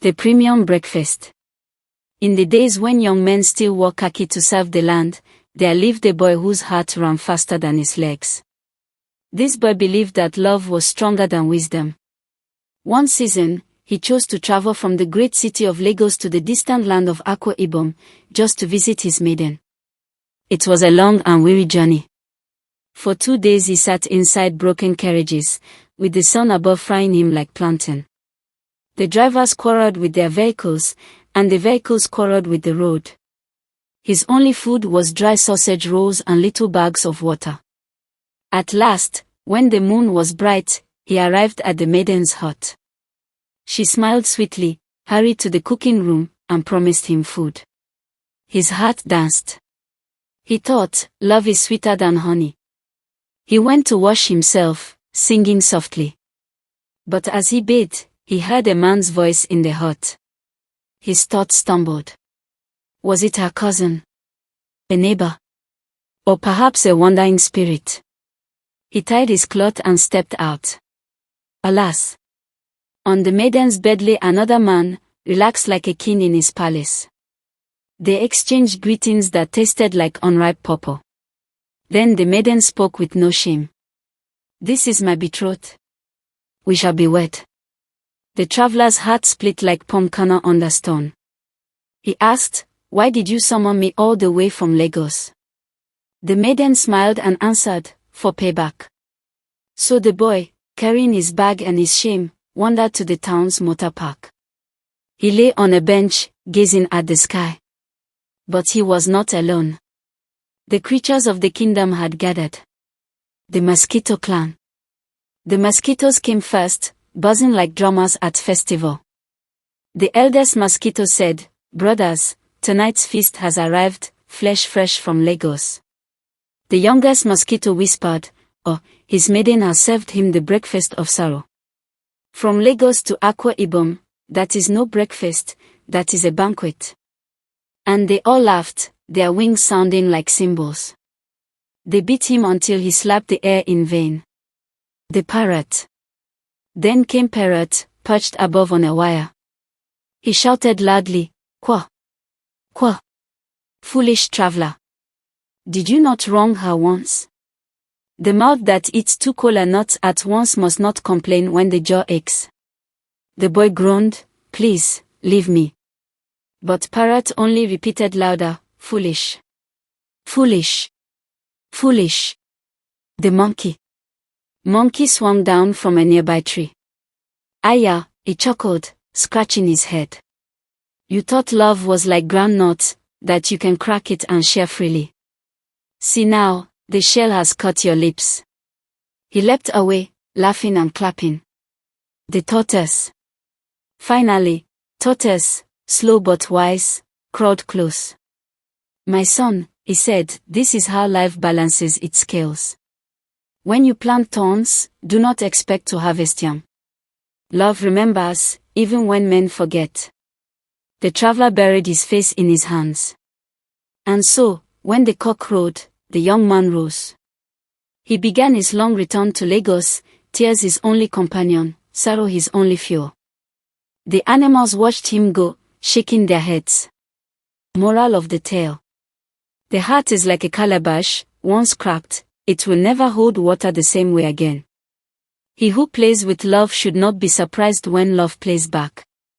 The premium breakfast. In the days when young men still wore khaki to serve the land, there lived a boy whose heart ran faster than his legs. This boy believed that love was stronger than wisdom. One season, he chose to travel from the great city of Lagos to the distant land of Akwa Ibom, just to visit his maiden. It was a long and weary journey. For 2 days he sat inside broken carriages, with the sun above frying him like plantain. The drivers quarreled with their vehicles, and the vehicles quarreled with the road. His only food was dry sausage rolls and little bags of water. At last, when the moon was bright, he arrived at the maiden's hut. She smiled sweetly, hurried to the cooking room, and promised him food. His heart danced. He thought, love is sweeter than honey. He went to wash himself, singing softly. But as he bathed, he heard a man's voice in the hut. His thoughts stumbled. Was it her cousin? A neighbor? Or perhaps a wandering spirit? He tied his cloth and stepped out. Alas! On the maiden's bed lay another man, relaxed like a king in his palace. They exchanged greetings that tasted like unripe pawpaw. Then the maiden spoke with no shame. This is my betrothed. We shall be wed. The traveler's heart split like palm kernel under stone. He asked, why did you summon me all the way from Lagos? The maiden smiled and answered, for payback. So the boy, carrying his bag and his shame, wandered to the town's motor park. He lay on a bench, gazing at the sky. But he was not alone. The creatures of the kingdom had gathered. The mosquito clan. The mosquitoes came first, buzzing like drummers at festival. The eldest mosquito said, brothers, tonight's feast has arrived, flesh fresh from Lagos. The youngest mosquito whispered, oh, his maiden has served him the breakfast of sorrow. From Lagos to Akwa Ibom, that is no breakfast, that is a banquet. And they all laughed, their wings sounding like cymbals. They beat him until he slapped the air in vain. The parrot. Then came Parrot, perched above on a wire. He shouted loudly, Qua! Qua! Foolish traveler! Did you not wrong her once? The mouth that eats 2 kola nuts at once must not complain when the jaw aches. The boy groaned, please, leave me. But Parrot only repeated louder, foolish. Foolish. Foolish. The monkey. Monkey swung down from a nearby tree. Aya, he chuckled, scratching his head. You thought love was like groundnuts, that you can crack it and share freely. See now, the shell has cut your lips. He leapt away, laughing and clapping. The tortoise. Finally, Tortoise, slow but wise, crawled close. My son, he said, this is how life balances its scales. When you plant thorns, do not expect to harvest yam. Love remembers, even when men forget. The traveler buried his face in his hands. And so, when the cock crowed, the young man rose. He began his long return to Lagos, tears his only companion, sorrow his only fuel. The animals watched him go, shaking their heads. Moral of the tale. The heart is like a calabash, once cracked, it will never hold water the same way again. He who plays with love should not be surprised when love plays back.